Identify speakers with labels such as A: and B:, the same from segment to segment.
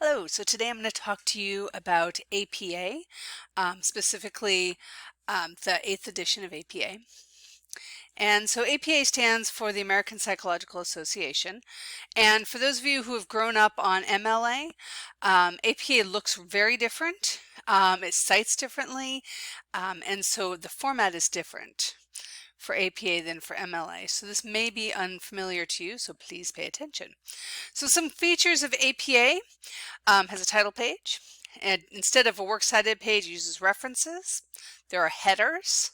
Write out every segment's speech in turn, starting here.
A: Hello, so today I'm going to talk to you about APA, specifically the 8th edition of APA. And so APA stands for the American Psychological Association. And for those of you who have grown up on MLA, APA looks very different. It cites differently, and so the format is different for APA than for MLA. So this may be unfamiliar to you, so please pay attention. So some features of APA has a title page, and instead of a works cited page, it uses references. There are headers,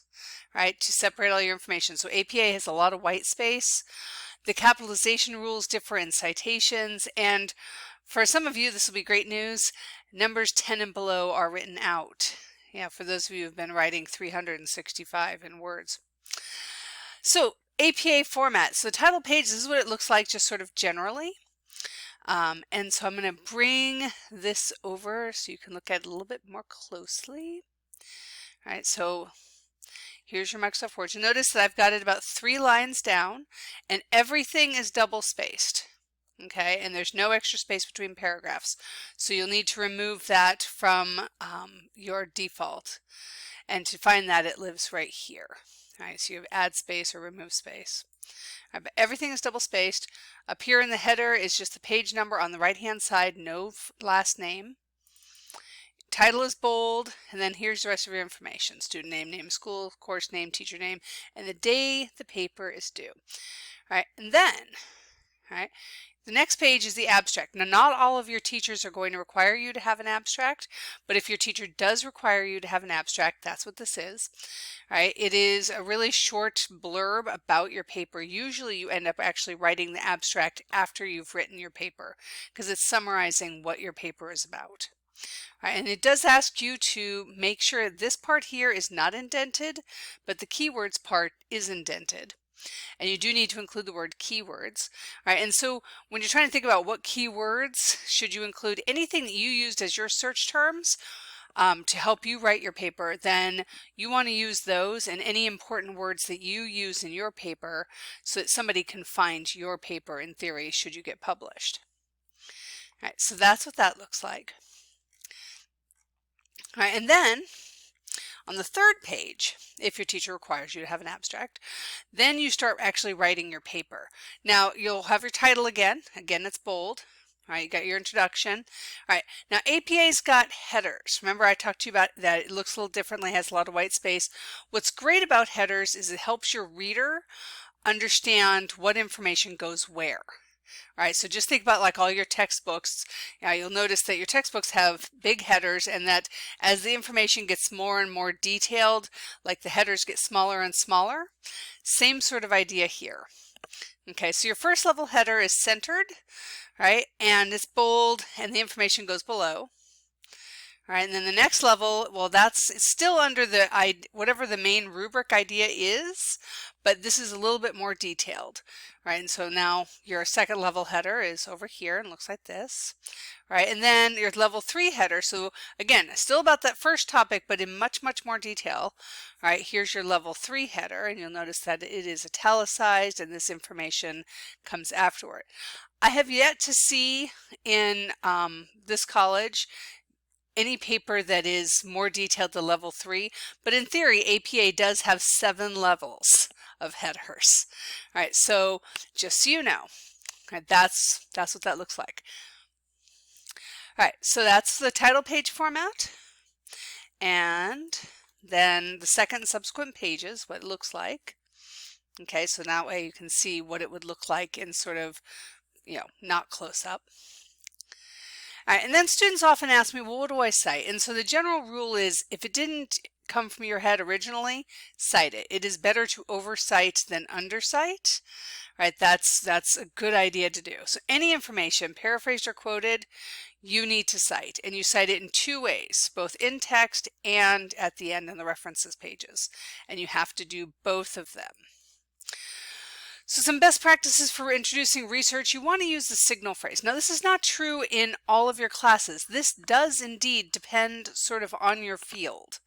A: right, to separate all your information. So APA has a lot of white space. The capitalization rules differ in citations, and for some of you this will be great news. Numbers 10 and below are written out. Yeah, for those of you who have been writing 365 in words. So APA format. So the title page, this is what it looks like just sort of generally. And so I'm going to bring this over so you can look at it a little bit more closely. All right, so here's your Microsoft Word. You'll notice that I've got it about 3 lines down, and everything is double spaced. Okay, and there's no extra space between paragraphs. So you'll need to remove that from your default. And to find that, it lives right here. All right, so you have add space or remove space. All right, but everything is double spaced. Up here in the header is just the page number on the right hand side, no last name. Title is bold, and then here's the rest of your information. Student name, name of school, course name, teacher name, and the day the paper is due. All right, and then, all right, the next page is the abstract. Now, not all of your teachers are going to require you to have an abstract, but if your teacher does require you to have an abstract, that's what this is. All right, it is a really short blurb about your paper. Usually you end up actually writing the abstract after you've written your paper because it's summarizing what your paper is about. All right, and it does ask you to make sure this part here is not indented, but the keywords part is indented. And you do need to include the word keywords. All right, and so when you're trying to think about what keywords should you include, anything that you used as your search terms to help you write your paper, then you want to use those and any important words that you use in your paper so that somebody can find your paper in theory should you get published. All right, so that's what that looks like. All right, and then on the third page, if your teacher requires you to have an abstract, then you start actually writing your paper. Now, you'll have your title again. Again, it's bold. All right, you got your introduction. All right, now APA's got headers. Remember I talked to you about that it looks a little differently, has a lot of white space. What's great about headers is it helps your reader understand what information goes where. All right, so just think about like all your textbooks. You'll notice that your textbooks have big headers, and that as the information gets more and more detailed, like the headers get smaller and smaller. Same sort of idea here. Okay, so your first level header is centered, right, and it's bold, and the information goes below. All right, and then the next level, well, that's still under the whatever the main rubric idea is, but this is a little bit more detailed, right? And so now your second level header is over here and looks like this, right? And then your level 3 header, so again, still about that first topic, but in much, much more detail. All right, here's your level 3 header, and you'll notice that it is italicized, and this information comes afterward. I have yet to see in this college any paper that is more detailed than level 3, but in theory APA does have 7 levels of headers. All right, so just so you know, right, that's what that looks like. All right, so that's the title page format, and then the second and subsequent pages, what it looks like. Okay, so that way you can see what it would look like in sort of, not close up. All right, and then students often ask me, well, what do I cite? And so the general rule is if it didn't come from your head originally, cite it. It is better to overcite than undercite. Right? That's a good idea to do. So any information, paraphrased or quoted, you need to cite. And you cite it in 2 ways, both in text and at the end in the references pages. And you have to do both of them. So some best practices for introducing research, you want to use the signal phrase. Now this is not true in all of your classes. This does indeed depend sort of on your field,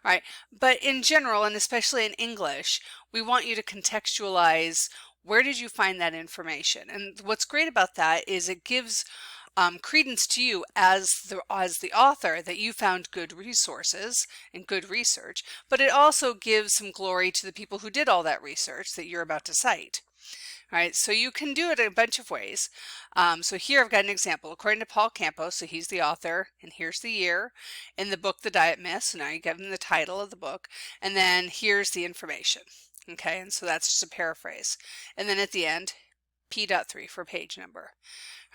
A: right? But in general, and especially in English, we want you to contextualize where did you find that information. And what's great about that is it gives credence to you as the author that you found good resources and good research, but it also gives some glory to the people who did all that research that you're about to cite. All right, so you can do it a bunch of ways. So here I've got an example. According to Paul Campos, so he's the author, and here's the year in the book, The Diet Myth. So now you give him the title of the book, and then here's the information. Okay, and so that's just a paraphrase. And then at the end, P.3 for page number.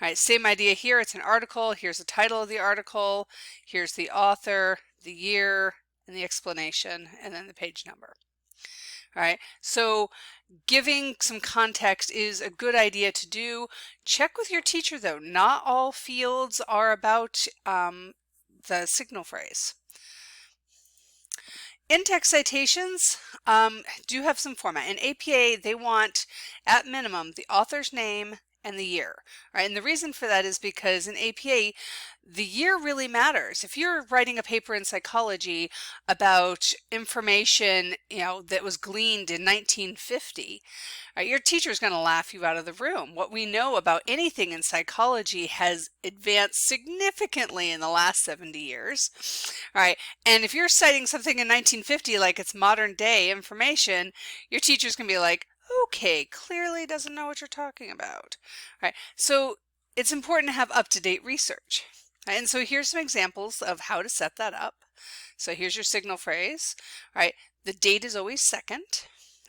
A: All right, same idea here. It's an article. Here's the title of the article. Here's the author, the year, and the explanation, and then the page number. All right, so giving some context is a good idea to do. Check with your teacher though. Not all fields are about the signal phrase. In-text citations do have some format. In APA, they want, at minimum, the author's name and the year. Right? And the reason for that is because in APA, the year really matters. If you're writing a paper in psychology about information, that was gleaned in 1950, right, your teacher's going to laugh you out of the room. What we know about anything in psychology has advanced significantly in the last 70 years. All right, and if you're citing something in 1950 like it's modern day information, your teacher's going to be like, okay, clearly doesn't know what you're talking about. All right, so it's important to have up-to-date research. Right, and so here's some examples of how to set that up. So here's your signal phrase. All right, the date is always second.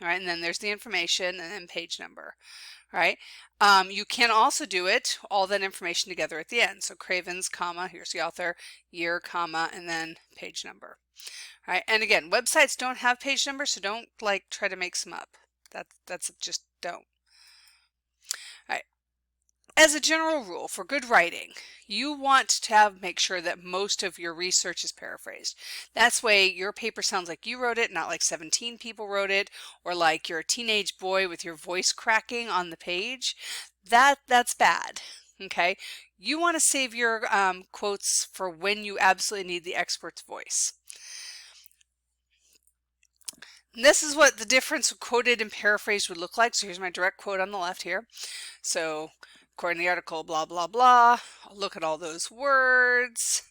A: All right, and then there's the information and then page number. All right, you can also do it, all that information together at the end. So Cravens, comma, here's the author, year, comma, and then page number. All right, and again, websites don't have page numbers, so don't try to make some up. That's just don't. All right. As a general rule, for good writing, you want to make sure that most of your research is paraphrased. That's way your paper sounds like you wrote it, not like 17 people wrote it, or like you're a teenage boy with your voice cracking on the page. That's bad. Okay, you want to save your quotes for when you absolutely need the expert's voice. And this is what the difference quoted and paraphrased would look like. So here's my direct quote on the left here. So according to the article, blah, blah, blah. I'll look at all those words.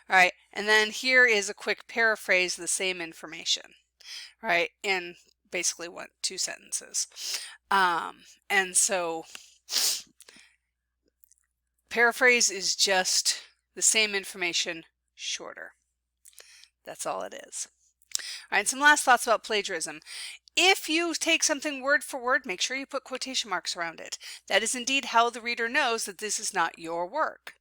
A: All right, and then here is a quick paraphrase of the same information, right, in basically two sentences. And so paraphrase is just the same information shorter. That's all it is. All right, some last thoughts about plagiarism. If you take something word for word, make sure you put quotation marks around it. That is indeed how the reader knows that this is not your work.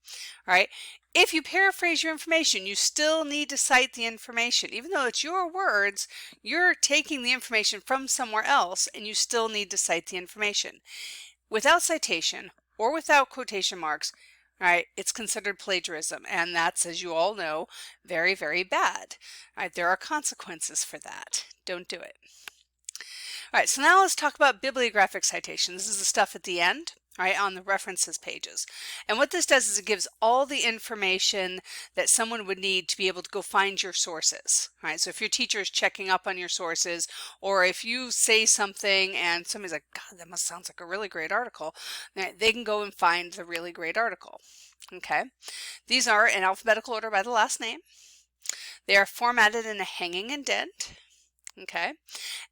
A: All right. If you paraphrase your information, you still need to cite the information. Even though it's your words, you're taking the information from somewhere else and you still need to cite the information. Without citation or without quotation marks, right, it's considered plagiarism, and that's, as you all know, very, very bad. All right, there are consequences for that. Don't do it. All right, so now let's talk about bibliographic citation. This is the stuff at the end, right, on the references pages. And what this does is it gives all the information that someone would need to be able to go find your sources. All right, so if your teacher is checking up on your sources, or if you say something and somebody's like, God, that sounds like a really great article, they can go and find the really great article. Okay, these are in alphabetical order by the last name. They are formatted in a hanging indent. Okay,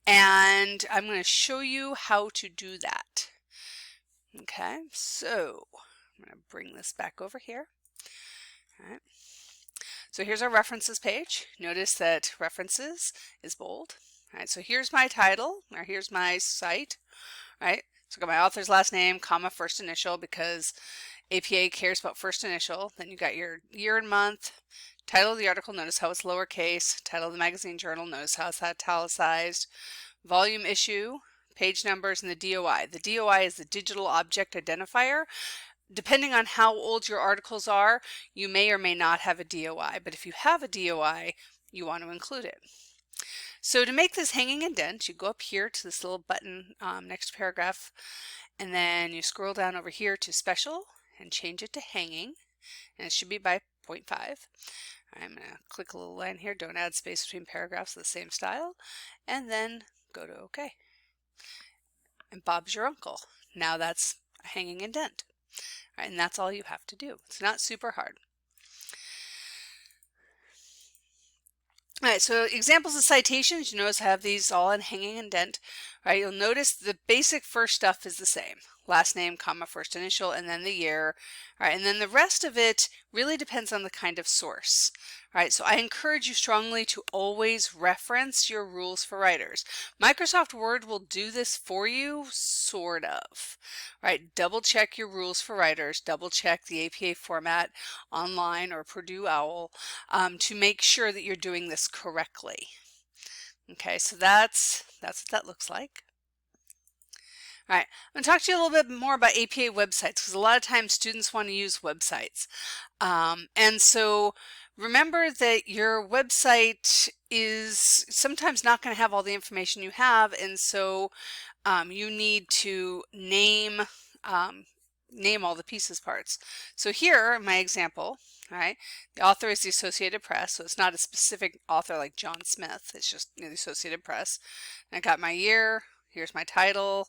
A: and I'm going to show you how to do that. Okay, so I'm going to bring this back over here. All right. So here's our references page. Notice that references is bold. All right, so here's my title, or here's my cite. All right, so I got my author's last name, comma, first initial, because APA cares about first initial. Then you got your year and month. Title of the article, notice how it's lowercase. Title of the magazine journal, notice how it's italicized. Volume, issue, page numbers, and the DOI. The DOI is the digital object identifier. Depending on how old your articles are, you may or may not have a DOI, but if you have a DOI, you want to include it. So to make this hanging indent, you go up here to this little button next to paragraph, and then you scroll down over here to special and change it to hanging, and it should be by 0.5. I'm going to click a little line here, don't add space between paragraphs of the same style, and then go to OK. And Bob's your uncle. Now that's a hanging indent. All right, and that's all you have to do. It's not super hard. All right, so examples of citations, you notice I have these all in hanging indent. All right, you'll notice the basic first stuff is the same. Last name, comma, first initial, and then the year. All right, and then the rest of it really depends on the kind of source. All right, so I encourage you strongly to always reference your rules for writers. Microsoft Word will do this for you, sort of. All right, double check your rules for writers, double check the APA format online or Purdue OWL to make sure that you're doing this correctly. Okay, so that's what that looks like. All right, I'm going to talk to you a little bit more about APA websites because a lot of times students want to use websites. And so remember that your website is sometimes not going to have all the information you have, and so you need to name all the pieces parts. So here, my example, all right, the author is the Associated Press, so it's not a specific author like John Smith, it's just the Associated Press. And I got my year, here's my title,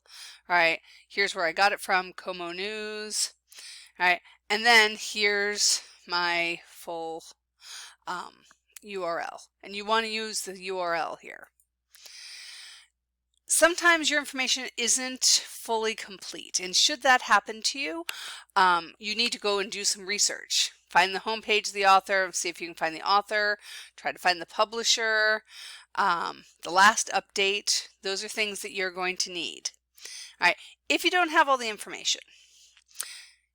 A: all right, here's where I got it from, Como News, all right, and then here's my full URL, and you want to use the URL here. Sometimes your information isn't fully complete, and should that happen to you, you need to go and do some research. Find the homepage of the author, see if you can find the author, try to find the publisher, the last update. Those are things that you're going to need. All right, if you don't have all the information,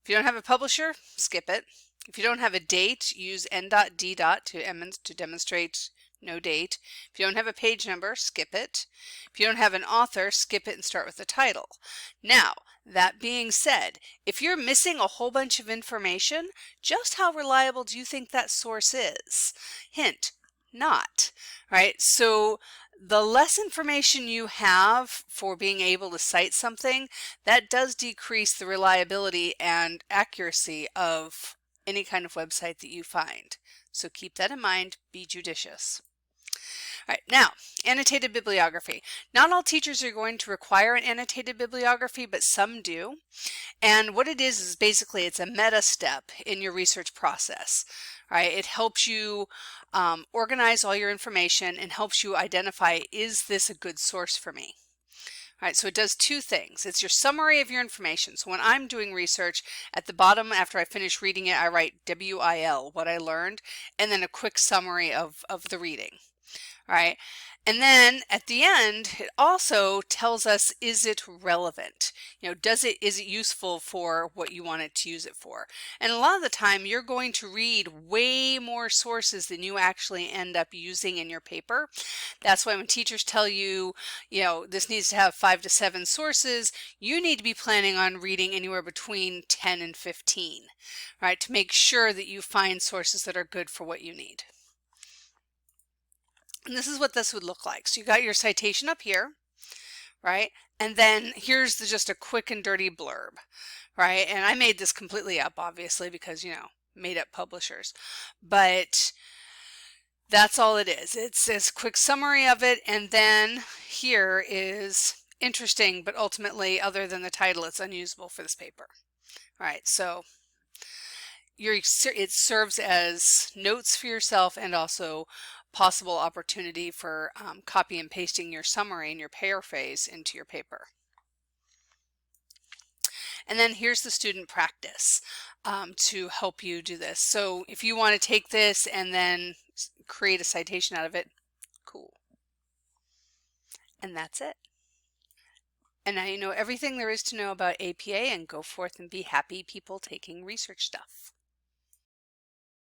A: if you don't have a publisher, skip it. If you don't have a date, use n.d. to demonstrate no date. If you don't have a page number, skip it. If you don't have an author, skip it and start with the title. Now, that being said, if you're missing a whole bunch of information, just how reliable do you think that source is? Hint, not. Right? So the less information you have for being able to cite something, that does decrease the reliability and accuracy of any kind of website that you find. So keep that in mind, be judicious. All right, now, annotated bibliography. Not all teachers are going to require an annotated bibliography, but some do. And what it is basically it's a meta step in your research process. All right, it helps you organize all your information and helps you identify, is this a good source for me? All right, so it does two things. It's your summary of your information. So when I'm doing research, at the bottom, after I finish reading it, I write WIL, what I learned, and then a quick summary of the reading. All right, and then at the end, it also tells us, is it relevant? You know, is it useful for what you want it to use it for? And a lot of the time, you're going to read way more sources than you actually end up using in your paper. That's why when teachers tell you, you know, this needs to have 5 to 7 sources, you need to be planning on reading anywhere between 10 and 15, right, to make sure that you find sources that are good for what you need. And this is what this would look like. So you got your citation up here, right? And then here's just a quick and dirty blurb, right? And I made this completely up, obviously, because, you know, made up publishers. But that's all it is. It's a quick summary of it. And then here is interesting, but ultimately, other than the title, it's unusable for this paper. All right, so it serves as notes for yourself and also possible opportunity for copy and pasting your summary and your paraphrase into your paper. And then here's the student practice to help you do this. So if you want to take this and then create a citation out of it, cool. And that's it. And now you know everything there is to know about APA, and go forth and be happy people taking research stuff.